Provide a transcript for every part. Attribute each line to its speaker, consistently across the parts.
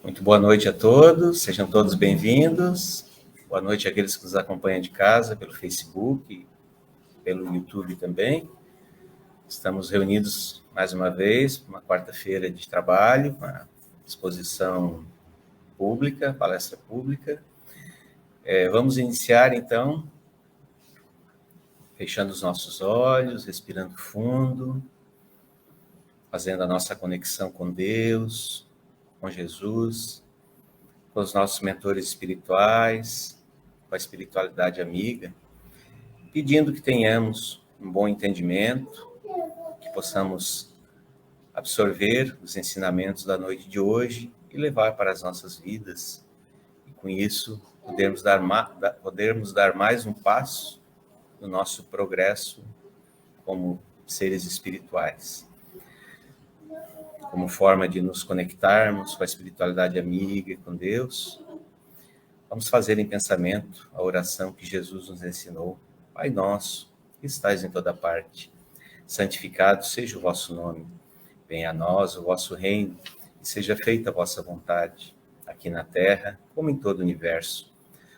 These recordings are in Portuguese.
Speaker 1: Muito boa noite a todos, sejam todos bem-vindos. Boa noite àqueles que nos acompanham de casa, pelo Facebook, pelo YouTube também. Estamos reunidos mais uma vez, uma quarta-feira de trabalho, uma exposição pública, palestra pública. Vamos iniciar, então, fechando os nossos olhos, respirando fundo, fazendo a nossa conexão com Deus, com Jesus, com os nossos mentores espirituais, com a espiritualidade amiga, pedindo que tenhamos um bom entendimento, que possamos absorver os ensinamentos da noite de hoje e levar para as nossas vidas. E com isso, podermos dar mais um passo no nosso progresso como seres espirituais. Como forma de nos conectarmos com a espiritualidade amiga, com Deus, vamos fazer em pensamento a oração que Jesus nos ensinou. Pai nosso, que estais em toda parte, santificado seja o vosso nome. Venha a nós o vosso reino, e seja feita a vossa vontade, aqui na terra, como em todo o universo.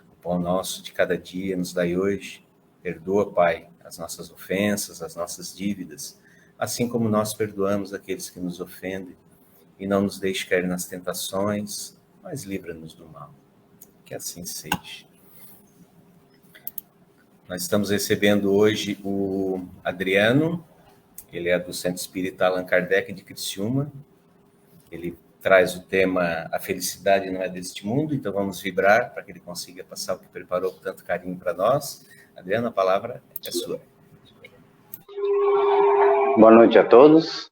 Speaker 1: O pão nosso de cada dia nos dai hoje. Perdoa, Pai, as nossas ofensas, as nossas dívidas, assim como nós perdoamos aqueles que nos ofendem, e não nos deixe cair nas tentações, mas livra-nos do mal. Que assim seja. Nós estamos recebendo hoje o Adriano, ele é do Centro Espírita Allan Kardec de Criciúma. Ele traz o tema A Felicidade Não É Deste Mundo, então vamos vibrar para que ele consiga passar o que preparou com tanto carinho para nós. Adriano, a palavra é sua.
Speaker 2: Boa noite a todos.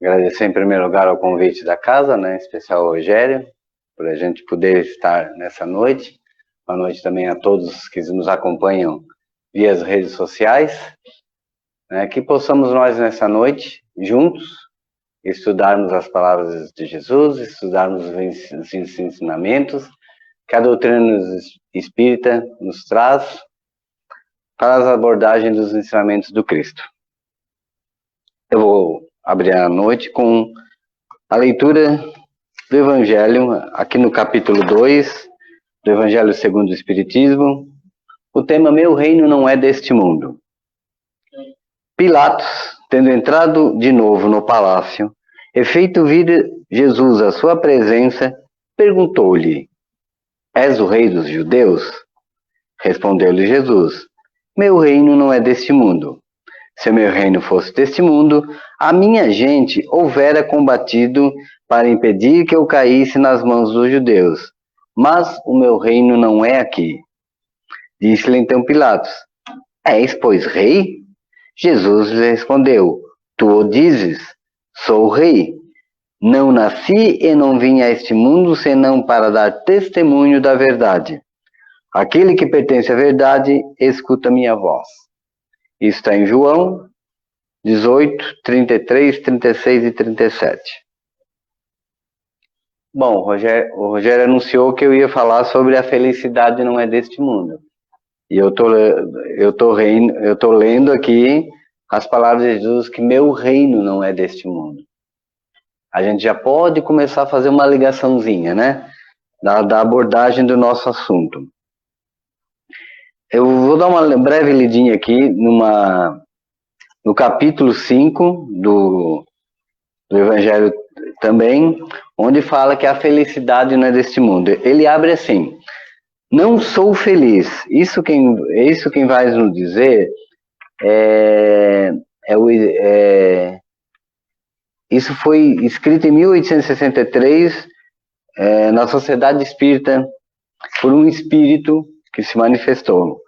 Speaker 2: Agradecer em primeiro lugar o convite da casa, né, em especial ao Rogério, por a gente poder estar nessa noite. Boa noite também a todos que nos acompanham via as redes sociais. Que possamos nós nessa noite, juntos, estudarmos as palavras de Jesus, estudarmos os ensinamentos que a doutrina espírita nos traz para as abordagens dos ensinamentos do Cristo. Eu vou abrir a noite com a leitura do Evangelho, aqui no capítulo 2, do Evangelho segundo o Espiritismo. O tema Meu Reino Não É Deste Mundo. Pilatos, tendo entrado de novo no palácio, e feito vir Jesus à sua presença, perguntou-lhe: És o rei dos judeus? Respondeu-lhe Jesus: Meu reino não é deste mundo. Se meu reino fosse deste mundo, a minha gente houvera combatido para impedir que eu caísse nas mãos dos judeus. Mas o meu reino não é aqui. Disse-lhe então Pilatos: És, pois, rei? Jesus lhe respondeu: Tu o dizes, sou rei. Não nasci e não vim a este mundo senão para dar testemunho da verdade. Aquele que pertence à verdade, escuta minha voz. Isso está em João 18, 33, 36 e 37. Bom, o Rogério anunciou que eu ia falar sobre a felicidade não é deste mundo. E eu tô lendo aqui as palavras de Jesus, que meu reino não é deste mundo. A gente já pode começar a fazer uma ligaçãozinha, né? Da abordagem do nosso assunto. Eu vou dar uma breve lidinha aqui no capítulo 5 do Evangelho também, onde fala que a felicidade não é deste mundo. Ele abre assim: não sou feliz. Isso quem vai nos dizer isso foi escrito em 1863 na Sociedade Espírita por um espírito que se manifestou.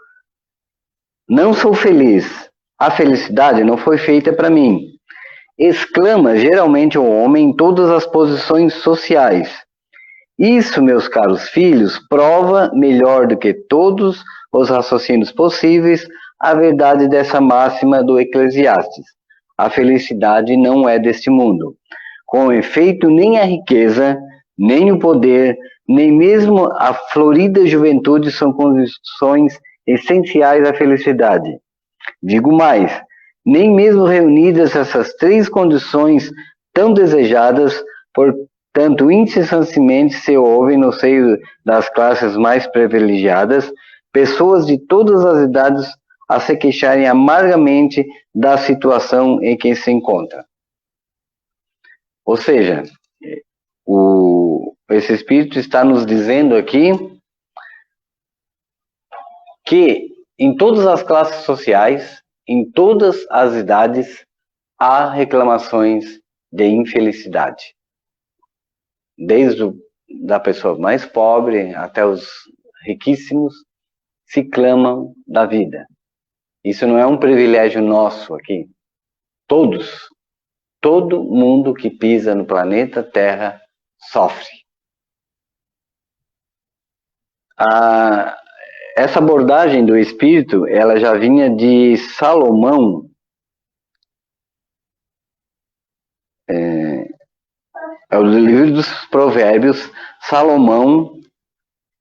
Speaker 2: Não sou feliz. A felicidade não foi feita para mim. Exclama geralmente o homem em todas as posições sociais. Isso, meus caros filhos, prova melhor do que todos os raciocínios possíveis a verdade dessa máxima do Eclesiastes. A felicidade não é deste mundo. Com efeito, nem a riqueza, nem o poder, nem mesmo a florida juventude são condições essenciais à felicidade. Digo mais, nem mesmo reunidas essas três condições tão desejadas tanto incessantemente se ouvem no seio das classes mais privilegiadas, pessoas de todas as idades a se queixarem amargamente da situação em que se encontra. Ou seja, esse Espírito está nos dizendo aqui que em todas as classes sociais, em todas as idades, há reclamações de infelicidade. Desde da pessoa mais pobre até os riquíssimos, se clamam da vida. Isso não é um privilégio nosso aqui. Todos, todo mundo que pisa no planeta Terra sofre. Essa abordagem do Espírito, ela já vinha de Salomão. É o livro dos Provérbios. Salomão,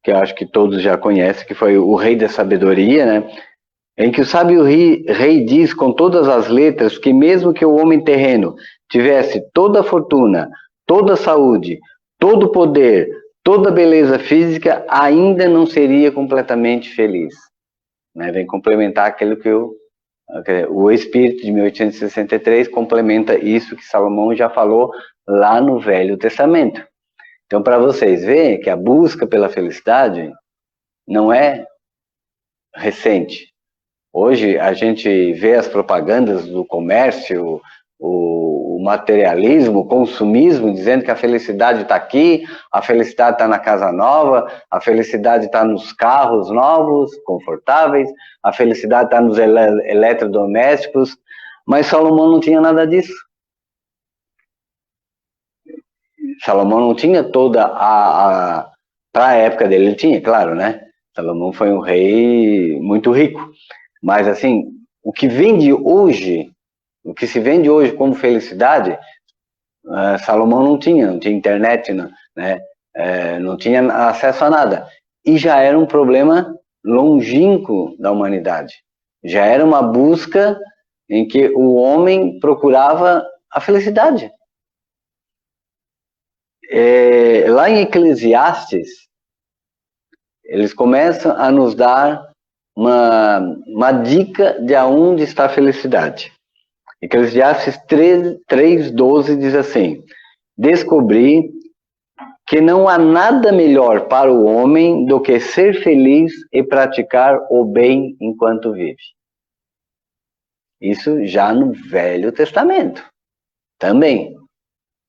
Speaker 2: que eu acho que todos já conhecem, que foi o rei da sabedoria, né? Em que o sábio rei diz com todas as letras que mesmo que o homem terreno tivesse toda a fortuna, toda a saúde, todo o poder, toda a beleza física, ainda não seria completamente feliz. Né? Vem complementar aquilo que o Espírito de 1863 complementa isso que Salomão já falou lá no Velho Testamento. Então, para vocês verem que a busca pela felicidade não é recente. Hoje a gente vê as propagandas do comércio, o materialismo, o consumismo, dizendo que a felicidade está aqui, a felicidade está na casa nova, a felicidade está nos carros novos, confortáveis, a felicidade está nos eletrodomésticos, mas Salomão não tinha nada disso. Salomão não tinha toda para a época dele, ele tinha, claro, né? Salomão foi um rei muito rico. Mas assim, o que vende hoje, o que se vende hoje como felicidade, Salomão não tinha internet, né? Não tinha acesso a nada. E já era um problema longínquo da humanidade. Já era uma busca em que o homem procurava a felicidade. Lá em Eclesiastes, eles começam a nos dar uma dica de aonde está a felicidade. Eclesiastes 3:12 diz assim: descobri que não há nada melhor para o homem do que ser feliz e praticar o bem enquanto vive. Isso já no Velho Testamento também,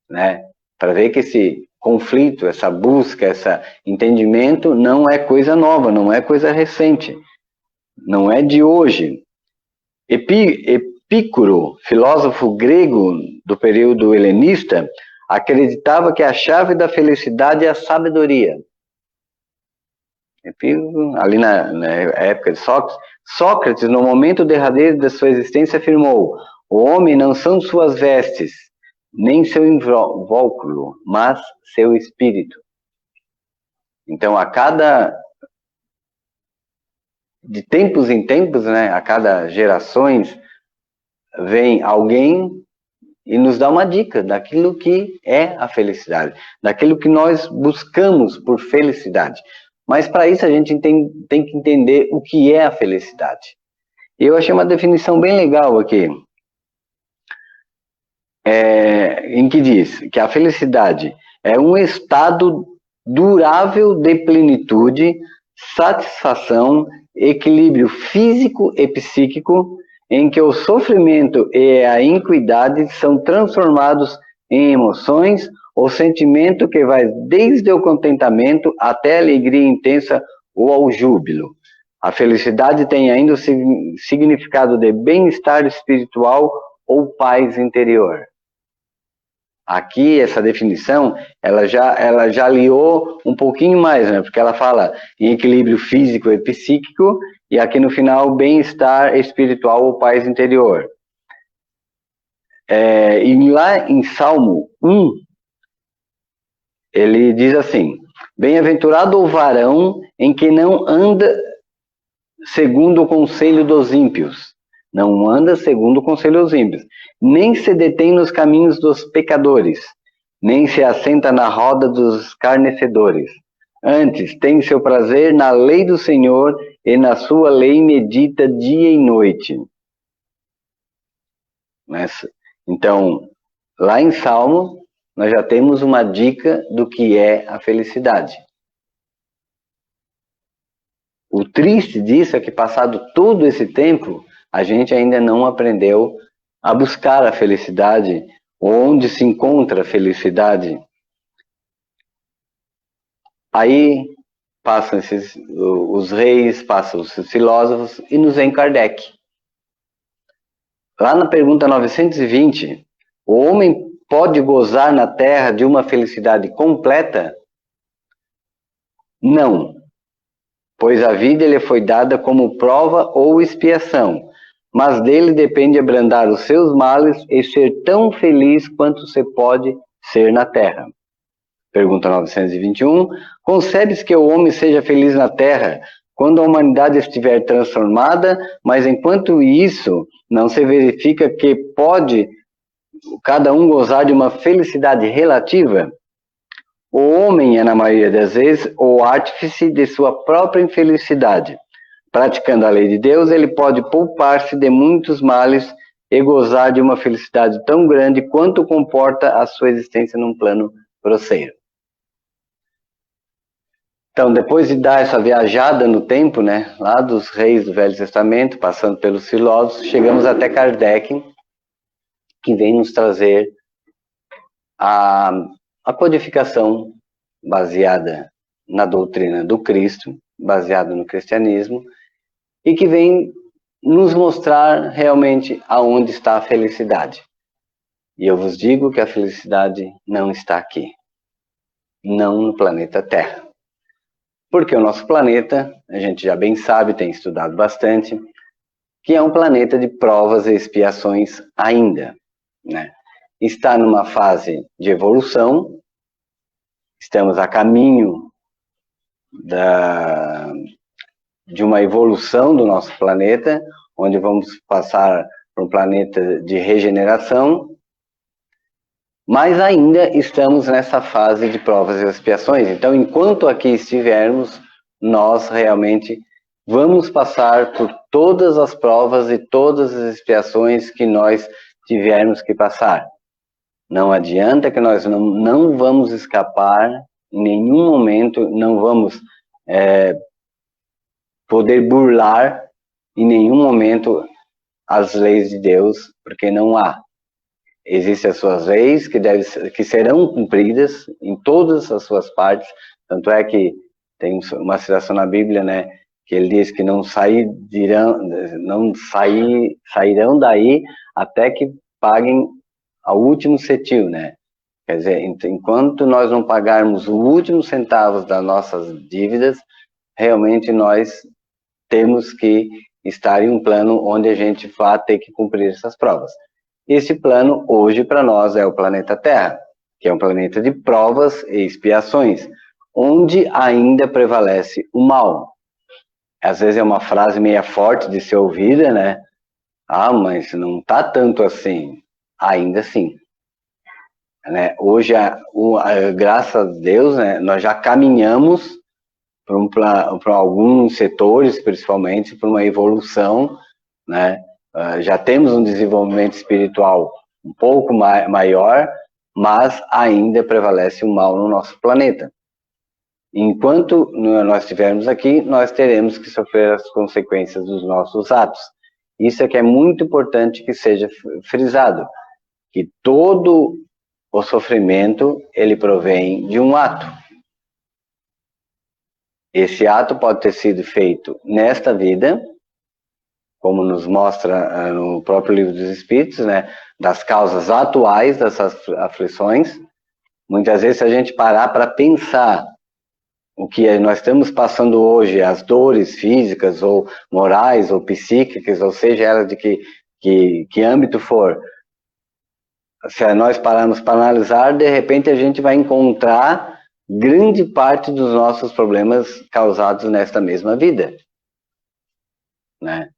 Speaker 2: né? Para ver que esse conflito, essa busca, esse entendimento não é coisa nova, não é coisa recente. Não é de hoje. Epícoro, filósofo grego do período helenista, acreditava que a chave da felicidade é a sabedoria. Epícoro, ali na época de Sócrates, no momento derradeiro da sua existência, afirmou: o homem não são suas vestes, nem seu invólucro, mas seu espírito. Então, de tempos em tempos, né, a cada gerações, vem alguém e nos dá uma dica daquilo que é a felicidade, daquilo que nós buscamos por felicidade. Mas para isso a gente tem que entender o que é a felicidade. Eu achei uma definição bem legal aqui, em que diz que a felicidade é um estado durável de plenitude, satisfação, equilíbrio físico e psíquico, em que o sofrimento e a iniquidade são transformados em emoções, o sentimento que vai desde o contentamento até a alegria intensa ou ao júbilo. A felicidade tem ainda o significado de bem-estar espiritual ou paz interior. Aqui, essa definição, ela já aliou um pouquinho mais, né? Porque ela fala em equilíbrio físico e psíquico, e aqui no final, bem-estar espiritual ou paz interior. E lá em Salmo 1, ele diz assim: bem-aventurado o varão em que não anda segundo o conselho dos ímpios. Não anda segundo o conselho dos ímpios. Nem se detém nos caminhos dos pecadores. nem se assenta na roda dos escarnecedores. Antes, tem seu prazer na lei do Senhor, e na sua lei medita dia e noite. Então, lá em Salmo, nós já temos uma dica do que é a felicidade. O triste disso é que, passado todo esse tempo, a gente ainda não aprendeu a buscar a felicidade, onde se encontra a felicidade. Aí passam os reis, passam os filósofos, e nos vem Kardec. Lá na pergunta 920, o homem pode gozar na Terra de uma felicidade completa? Não, pois a vida lhe foi dada como prova ou expiação, mas dele depende abrandar os seus males e ser tão feliz quanto se pode ser na Terra. Pergunta 921, concebes que o homem seja feliz na Terra quando a humanidade estiver transformada, mas enquanto isso não se verifica que pode cada um gozar de uma felicidade relativa? O homem é, na maioria das vezes, o artífice de sua própria infelicidade. Praticando a lei de Deus, ele pode poupar-se de muitos males e gozar de uma felicidade tão grande quanto comporta a sua existência num plano grosseiro. Então, depois de dar essa viajada no tempo, né, lá dos reis do Velho Testamento, passando pelos filósofos, chegamos até Kardec, que vem nos trazer a codificação baseada na doutrina do Cristo, baseada no cristianismo, e que vem nos mostrar realmente aonde está a felicidade. E eu vos digo que a felicidade não está aqui, não no planeta Terra. Porque o nosso planeta, a gente já bem sabe, tem estudado bastante, que é um planeta de provas e expiações ainda, né? Está numa fase de evolução, estamos a caminho de uma evolução do nosso planeta, onde vamos passar para um planeta de regeneração, mas ainda estamos nessa fase de provas e expiações. Então, enquanto aqui estivermos, nós realmente vamos passar por todas as provas e todas as expiações que nós tivermos que passar. Não adianta que nós não vamos escapar em nenhum momento, não vamos poder burlar em nenhum momento as leis de Deus, porque não há. Existem as suas leis que serão cumpridas em todas as suas partes, tanto é que tem uma citação na Bíblia, né, que ele diz que não sairão daí até que paguem ao último cetil, né? Quer dizer, enquanto nós não pagarmos o último centavo das nossas dívidas, realmente nós temos que estar em um plano onde a gente vai ter que cumprir essas provas. Esse plano, hoje, para nós, é o planeta Terra, que é um planeta de provas e expiações, onde ainda prevalece o mal. Às vezes é uma frase meio forte de ser ouvida, né? Ah, mas não está tanto assim. Ainda assim. Né? Hoje, graças a Deus, né, nós já caminhamos para alguns setores, principalmente, para uma evolução, né? Já temos um desenvolvimento espiritual um pouco maior, mas ainda prevalece o mal no nosso planeta. Enquanto nós estivermos aqui, nós teremos que sofrer as consequências dos nossos atos. Isso é que é muito importante que seja frisado, que todo o sofrimento, ele provém de um ato. Esse ato pode ter sido feito nesta vida, como nos mostra no próprio Livro dos Espíritos, né, das causas atuais dessas aflições. Muitas vezes, se a gente parar para pensar o que nós estamos passando hoje, as dores físicas, ou morais, ou psíquicas, ou seja, elas de que âmbito for, se nós pararmos para analisar, de repente a gente vai encontrar grande parte dos nossos problemas causados nesta mesma vida, né?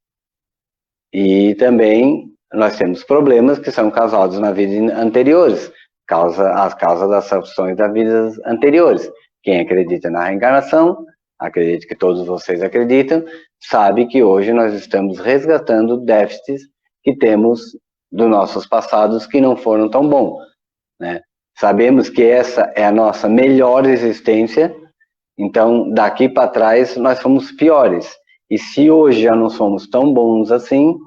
Speaker 2: E também nós temos problemas que são causados na vida anteriores, as causas das ações das vidas anteriores. Quem acredita na reencarnação, acredito que todos vocês acreditam, sabe que hoje nós estamos resgatando déficits que temos dos nossos passados que não foram tão bons, né? Sabemos que essa é a nossa melhor existência, então daqui para trás nós somos piores. E se hoje já não somos tão bons assim,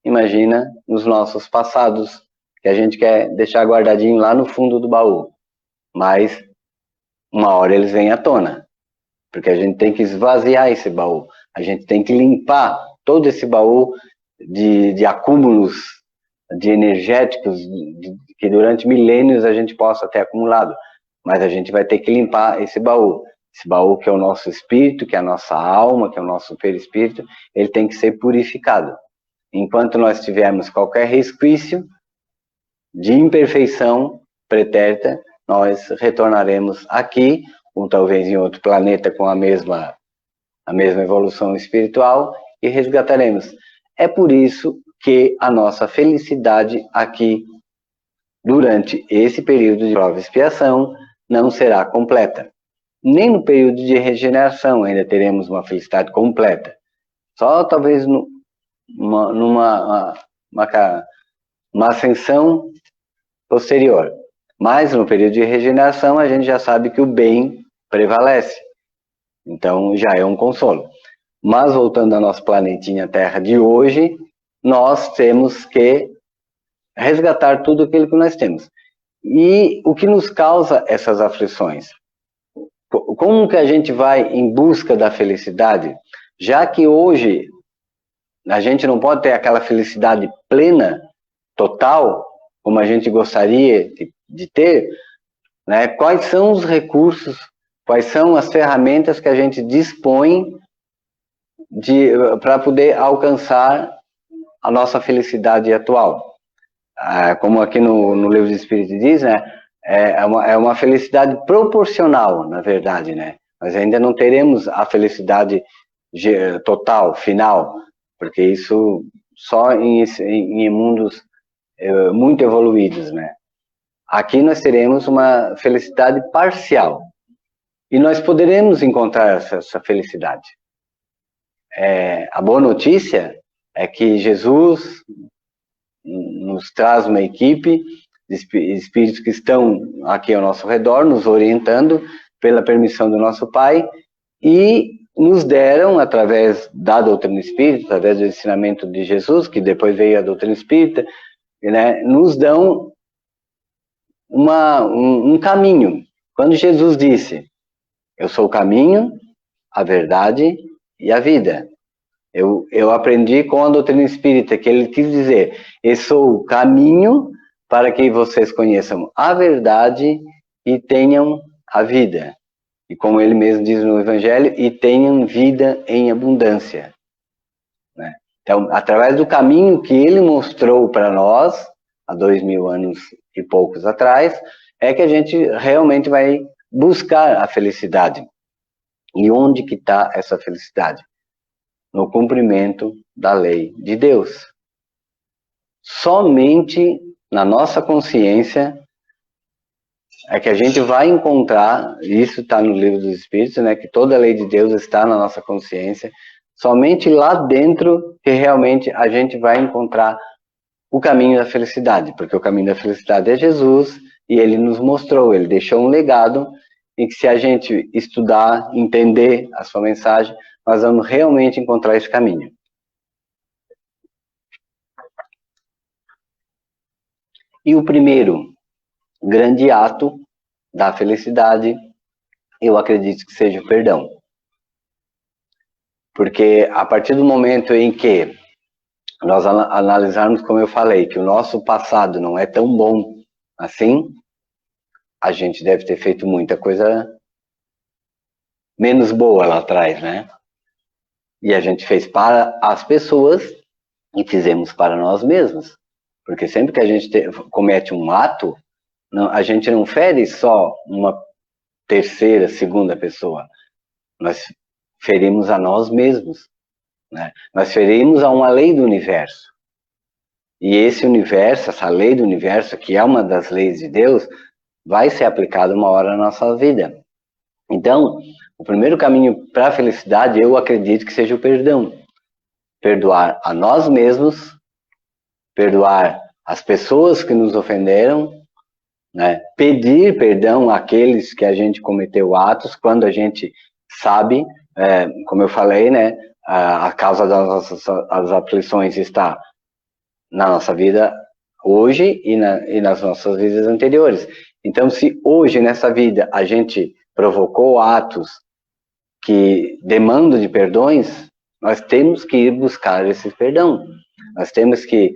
Speaker 2: imagina nos nossos passados, que a gente quer deixar guardadinho lá no fundo do baú. Mas uma hora eles vêm à tona, porque a gente tem que esvaziar esse baú, a gente tem que limpar todo esse baú de acúmulos de energéticos que durante milênios a gente possa ter acumulado, mas a gente vai ter que limpar esse baú que é o nosso espírito, que é a nossa alma, que é o nosso perispírito, ele tem que ser purificado. Enquanto nós tivermos qualquer resquício de imperfeição pretérita, nós retornaremos aqui, ou talvez em outro planeta com a mesma evolução espiritual, e resgataremos. É por isso que a nossa felicidade aqui, durante esse período de prova e expiação, não será completa. Nem no período de regeneração ainda teremos uma felicidade completa. Só talvez numa ascensão posterior. Mas no período de regeneração a gente já sabe que o bem prevalece. Então já é um consolo. Mas voltando ao nosso planetinha Terra de hoje, nós temos que resgatar tudo aquilo que nós temos. E o que nos causa essas aflições? Como que a gente vai em busca da felicidade? Já que hoje a gente não pode ter aquela felicidade plena, total, como a gente gostaria de ter, né? Quais são os recursos, quais são as ferramentas que a gente dispõe para poder alcançar a nossa felicidade atual? Como aqui no Livro dos Espíritos diz, né? É uma felicidade proporcional, na verdade, né? Nós ainda não teremos a felicidade total, final, porque isso só em mundos muito evoluídos, né? Aqui nós teremos uma felicidade parcial. E nós poderemos encontrar essa felicidade. A boa notícia é que Jesus nos traz uma equipe de espíritos que estão aqui ao nosso redor, nos orientando pela permissão do nosso Pai, e nos deram, através da doutrina espírita, através do ensinamento de Jesus, que depois veio a doutrina espírita, né, nos dão um caminho. Quando Jesus disse, eu sou o caminho, a verdade e a vida. Eu aprendi com a doutrina espírita que ele quis dizer, eu sou o caminho para que vocês conheçam a verdade e tenham a vida. E como ele mesmo diz no Evangelho, e tenham vida em abundância. Né? Então, através do caminho que ele mostrou para nós, há 2000 anos e poucos atrás, é que a gente realmente vai buscar a felicidade. E onde que está essa felicidade? No cumprimento da lei de Deus. Somente na nossa consciência é que a gente vai encontrar, isso está no Livro dos Espíritos, né, que toda a lei de Deus está na nossa consciência, somente lá dentro que realmente a gente vai encontrar o caminho da felicidade, porque o caminho da felicidade é Jesus, e ele nos mostrou, ele deixou um legado, e que se a gente estudar, entender a sua mensagem, nós vamos realmente encontrar esse caminho. E o primeiro grande ato da felicidade, eu acredito que seja o perdão. Porque a partir do momento em que nós analisarmos, como eu falei, que o nosso passado não é tão bom assim, a gente deve ter feito muita coisa menos boa lá atrás, né? E a gente fez para as pessoas e fizemos para nós mesmos. Porque sempre que a gente comete um ato, a gente não fere só uma terceira, segunda pessoa. Nós ferimos a nós mesmos. Né? Nós ferimos a uma lei do universo. E esse universo, essa lei do universo, que é uma das leis de Deus, vai ser aplicada uma hora na nossa vida. Então, o primeiro caminho para a felicidade, eu acredito que seja o perdão. Perdoar a nós mesmos, perdoar as pessoas que nos ofenderam, né? Pedir perdão àqueles que a gente cometeu atos, quando a gente sabe, como eu falei, né? A causa das aflições está na nossa vida hoje e nas nossas vidas anteriores. Então, se hoje nessa vida a gente provocou atos que demandam de perdões, nós temos que ir buscar esse perdão. Nós temos que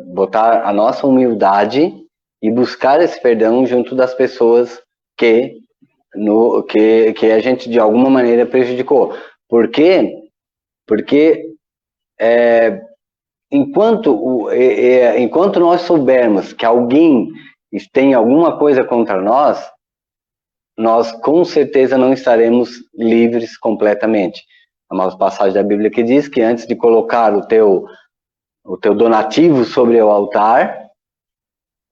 Speaker 2: botar a nossa humildade e buscar esse perdão junto das pessoas que a gente de alguma maneira prejudicou. Por quê? Porque enquanto nós soubermos que alguém tem alguma coisa contra nós com certeza não estaremos livres completamente. Há uma passagem da Bíblia que diz que antes de colocar o teu donativo sobre o altar,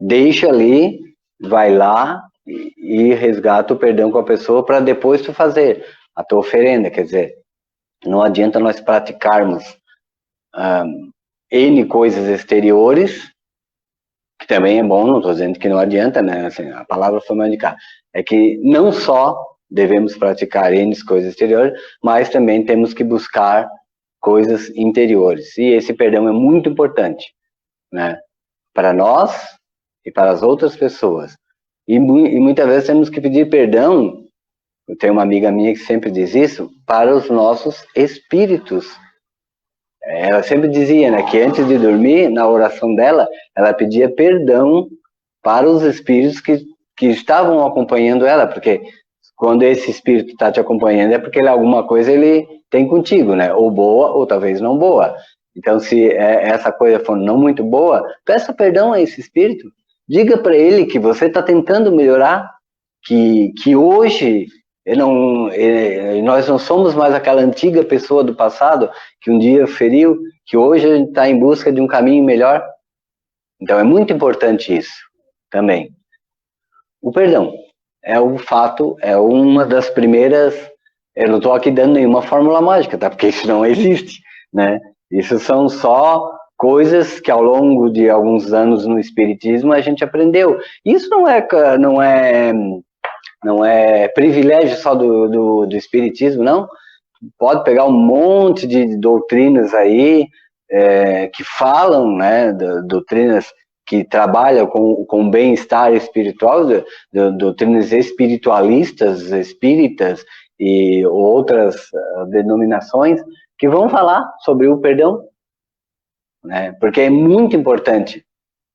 Speaker 2: deixa ali, vai lá e resgata o perdão com a pessoa para depois tu fazer a tua oferenda. Quer dizer, não adianta nós praticarmos N coisas exteriores, que também é bom, não estou dizendo que não adianta, né? Assim, a palavra foi mais indicada. É que não só devemos praticar N coisas exteriores, mas também temos que buscar coisas interiores. E esse perdão é muito importante, né? Para nós e para as outras pessoas. E muitas vezes temos que pedir perdão, eu tenho uma amiga minha que sempre diz isso, para os nossos espíritos. Ela sempre dizia, né, que antes de dormir, na oração dela, ela pedia perdão para os espíritos que estavam acompanhando ela, porque quando esse espírito está te acompanhando é porque alguma coisa ele tem contigo, né, ou boa ou talvez não boa. Então, se essa coisa for não muito boa, peça perdão a esse espírito. Diga para ele que você está tentando melhorar, que hoje nós não somos mais aquela antiga pessoa do passado que um dia feriu, que hoje a gente está em busca de um caminho melhor. Então é muito importante isso também. O perdão é um fato, é uma das primeiras. Eu não estou aqui dando nenhuma fórmula mágica, tá? Porque isso não existe, né? Isso são só coisas que ao longo de alguns anos no espiritismo a gente aprendeu. Isso não é privilégio só do espiritismo, não. Pode pegar um monte de doutrinas aí que falam, né, doutrinas que trabalham com bem-estar espiritual, doutrinas espiritualistas, espíritas e outras denominações que vão falar sobre o perdão, né, porque é muito importante,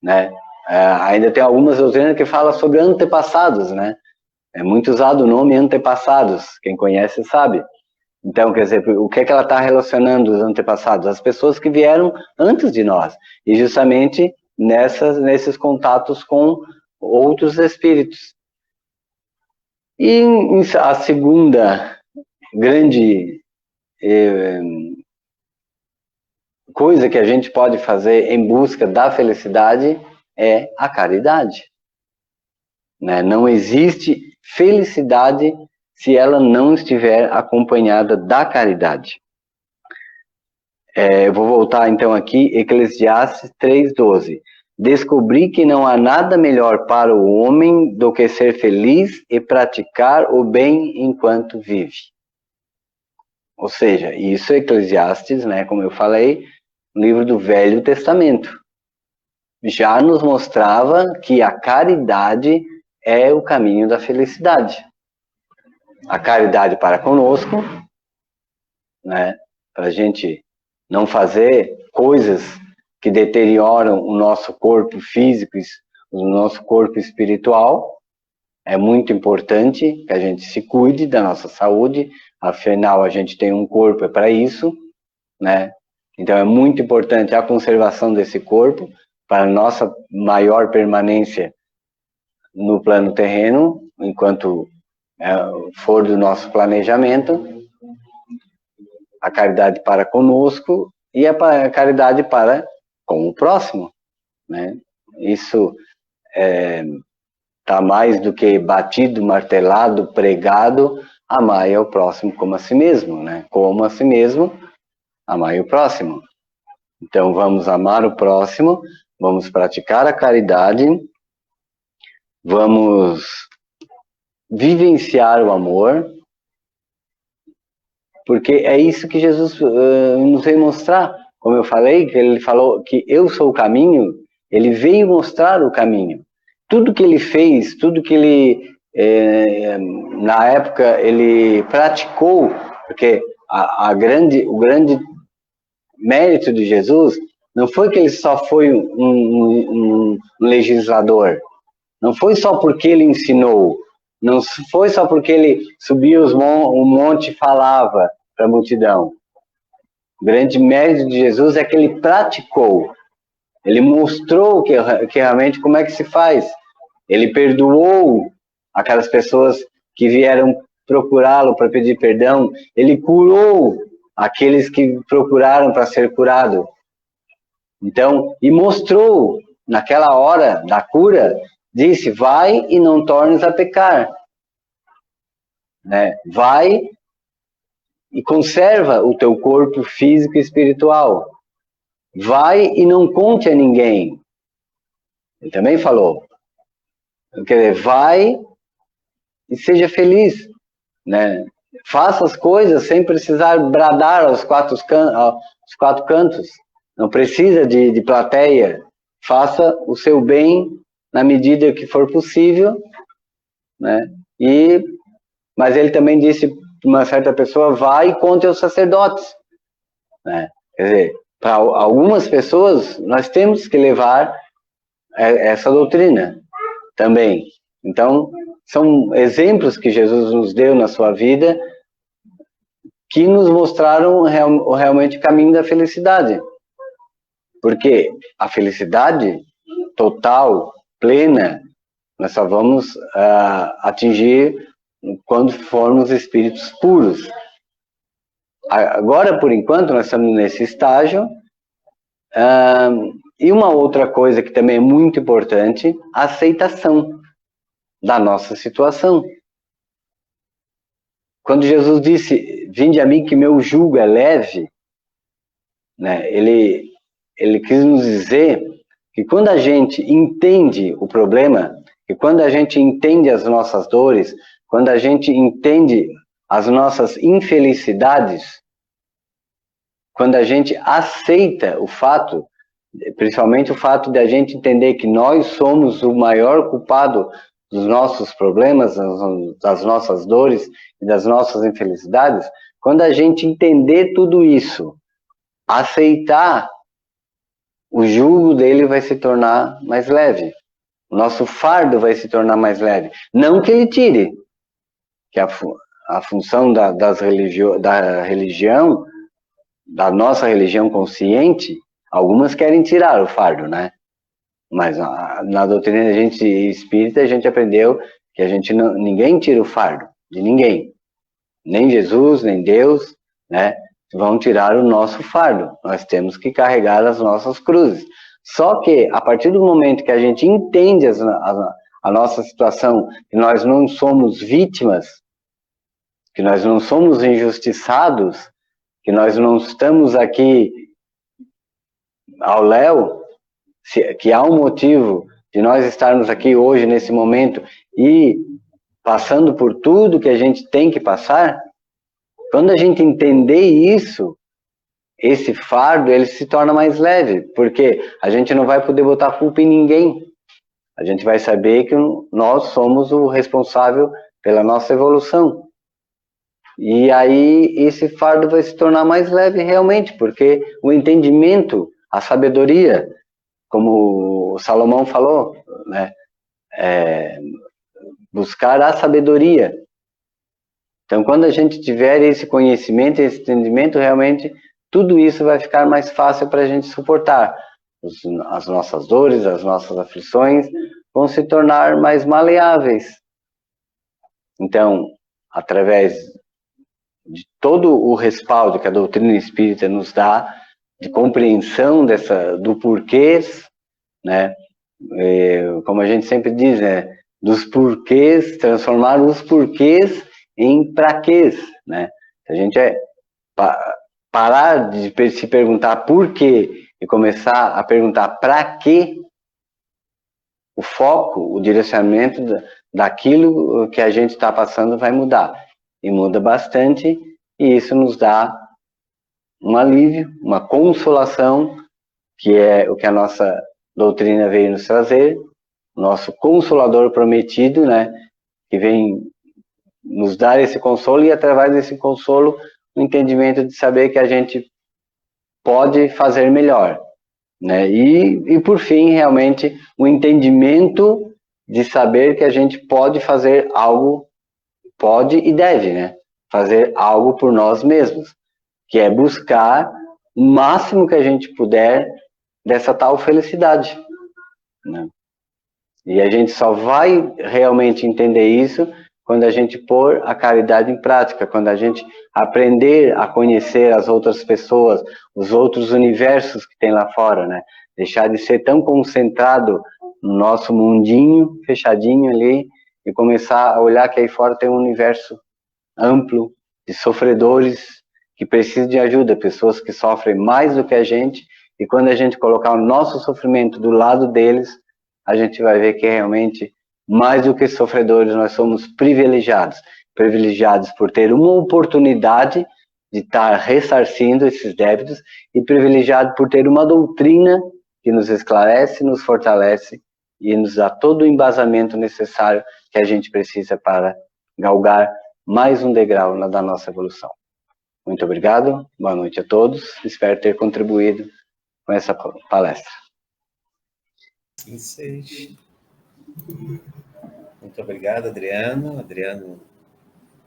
Speaker 2: né. Ainda tem algumas doutrinas que falam sobre antepassados, né. É muito usado o nome antepassados, quem conhece sabe. Então, quer dizer, o que é que ela está relacionando os antepassados? As pessoas que vieram antes de nós. E justamente nesses contatos com outros espíritos. E a segunda grande coisa que a gente pode fazer em busca da felicidade é a caridade. Né? Não existe felicidade se ela não estiver acompanhada da caridade. Eu vou voltar então aqui, Eclesiastes 3:12. Descobri que não há nada melhor para o homem do que ser feliz e praticar o bem enquanto vive. Ou seja, isso é Eclesiastes, né, como eu falei, livro do Velho Testamento. Já nos mostrava que a caridade é o caminho da felicidade. A caridade para conosco, né, para a gente não fazer coisas que deterioram o nosso corpo físico, o nosso corpo espiritual. É muito importante que a gente se cuide da nossa saúde, afinal a gente tem um corpo para isso, né? Então é muito importante a conservação desse corpo para a nossa maior permanência no plano terreno, enquanto for do nosso planejamento. A caridade para conosco e a caridade para com o próximo, né? Isso está mais do que batido, martelado, pregado. Amai ao próximo como a si mesmo, né? Como a si mesmo, amai o próximo. Então vamos amar o próximo, vamos praticar a caridade, vamos vivenciar o amor, porque é isso que Jesus nos veio mostrar. Como eu falei, que ele falou que eu sou o caminho, ele veio mostrar o caminho. Tudo que ele fez, tudo que ele, na época, ele praticou, porque o grande mérito de Jesus não foi que ele só foi um legislador, não foi só porque ele ensinou, não foi só porque ele subia o monte e falava para a multidão. O grande mérito de Jesus é que ele praticou, ele mostrou que realmente como é que se faz. Ele perdoou aquelas pessoas que vieram procurá-lo para pedir perdão, ele curou aqueles que procuraram para ser curado. Então, e mostrou, naquela hora da cura, disse, vai e não tornes a pecar. Né? Vai e conserva o teu corpo físico e espiritual. Vai e não conte a ninguém. Ele também falou. Quer dizer, vai e seja feliz. Né? Faça as coisas sem precisar bradar aos quatro cantos. Não precisa de plateia. Faça o seu bem na medida que for possível. Né? Mas ele também disse para uma certa pessoa, vai e conte aos sacerdotes. Né? Quer dizer, para algumas pessoas, nós temos que levar essa doutrina também. Então, são exemplos que Jesus nos deu na sua vida que nos mostraram realmente o caminho da felicidade. Porque a felicidade total, plena, nós só vamos atingir quando formos espíritos puros. Agora, por enquanto, nós estamos nesse estágio. E uma outra coisa que também é muito importante, a aceitação da nossa situação. Quando Jesus disse, vinde a mim que meu jugo é leve, né, ele quis nos dizer que quando a gente entende o problema, que quando a gente entende as nossas dores, quando a gente entende as nossas infelicidades, quando a gente aceita o fato, principalmente o fato de a gente entender que nós somos o maior culpado dos nossos problemas, das nossas dores e das nossas infelicidades, quando a gente entender tudo isso, aceitar, o jugo dele vai se tornar mais leve. O nosso fardo vai se tornar mais leve. Não que ele tire, que a função da religião, da nossa religião consciente, algumas querem tirar o fardo, né? Mas na doutrina da gente espírita, a gente aprendeu que ninguém tira o fardo de ninguém. Nem Jesus, nem Deus, né? Vão tirar o nosso fardo. Nós temos que carregar as nossas cruzes. Só que, a partir do momento que a gente entende a nossa situação, que nós não somos vítimas, que nós não somos injustiçados, que nós não estamos aqui ao léu, que há um motivo de nós estarmos aqui hoje, nesse momento, e passando por tudo que a gente tem que passar, quando a gente entender isso, esse fardo, ele se torna mais leve, porque a gente não vai poder botar culpa em ninguém. A gente vai saber que nós somos o responsável pela nossa evolução. E aí esse fardo vai se tornar mais leve realmente, porque o entendimento, a sabedoria, como o Salomão falou, né? Buscar a sabedoria. Então, quando a gente tiver esse conhecimento, esse entendimento, realmente tudo isso vai ficar mais fácil para a gente suportar. As nossas dores, as nossas aflições vão se tornar mais maleáveis. Então, através de todo o respaldo que a doutrina espírita nos dá, de compreensão do porquês, né? Como a gente sempre diz, né? Dos porquês, transformar os porquês em praquês, né? Se a gente parar de se perguntar por quê e começar a perguntar para quê, o foco, o direcionamento daquilo que a gente está passando vai mudar. E muda bastante, e isso nos dá um alívio, uma consolação, que é o que a nossa doutrina veio nos trazer, nosso Consolador prometido, né, que vem nos dar esse consolo, e através desse consolo, o entendimento de saber que a gente pode fazer melhor, né, e por fim, realmente, o entendimento de saber que a gente pode fazer algo, pode e deve, né, fazer algo por nós mesmos, que é buscar o máximo que a gente puder dessa tal felicidade, né? E a gente só vai realmente entender isso quando a gente pôr a caridade em prática, quando a gente aprender a conhecer as outras pessoas, os outros universos que tem lá fora, né? Deixar de ser tão concentrado no nosso mundinho fechadinho ali e começar a olhar que aí fora tem um universo amplo de sofredores que precisam de ajuda, pessoas que sofrem mais do que a gente, e quando a gente colocar o nosso sofrimento do lado deles, a gente vai ver que realmente, mais do que sofredores, nós somos privilegiados. Privilegiados por ter uma oportunidade de estar ressarcindo esses débitos, e privilegiados por ter uma doutrina que nos esclarece, nos fortalece e nos dá todo o embasamento necessário que a gente precisa para galgar mais um degrau da nossa evolução. Muito obrigado, boa noite a todos, espero ter contribuído com essa palestra.
Speaker 1: Sim, seja. Muito obrigado, Adriano. Adriano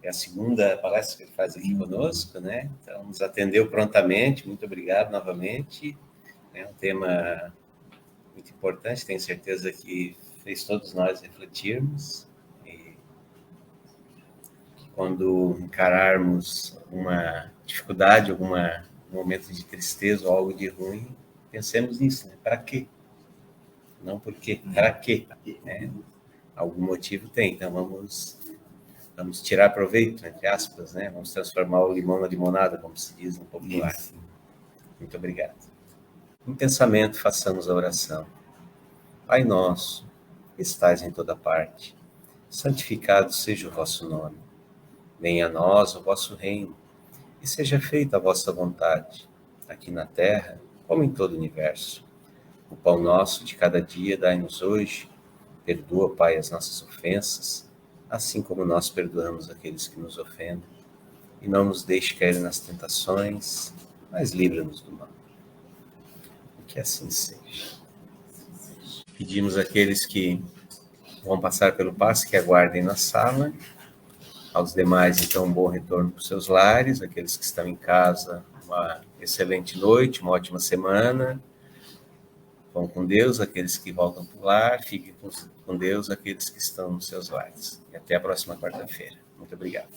Speaker 1: é a segunda palestra que ele faz aqui conosco, né? Então, nos atendeu prontamente, muito obrigado novamente. É um tema muito importante, tenho certeza que fez todos nós refletirmos. E quando encararmos uma dificuldade, algum momento de tristeza ou algo de ruim, pensemos nisso, né? Para quê? Não por quê, para quê? Né? Algum motivo tem, então vamos tirar proveito, entre aspas, né? Vamos transformar o limão na limonada, como se diz no popular. Muito obrigado. Em pensamento, façamos a oração. Pai nosso, que estais em toda parte, santificado seja o vosso nome. Venha a nós o vosso reino, e seja feita a vossa vontade, aqui na terra, como em todo o universo. O pão nosso de cada dia dai-nos hoje. Perdoa, Pai, as nossas ofensas, assim como nós perdoamos aqueles que nos ofendem. E não nos deixe cair nas tentações, mas livra-nos do mal. Que assim seja. Pedimos àqueles que vão passar pelo passe que aguardem na sala. Aos demais, então, um bom retorno para os seus lares. Aqueles que estão em casa, uma excelente noite, uma ótima semana. Vão com Deus. Aqueles que voltam para o lar, fiquem com Deus. Aqueles que estão nos seus lares. E até a próxima quarta-feira. Muito obrigado.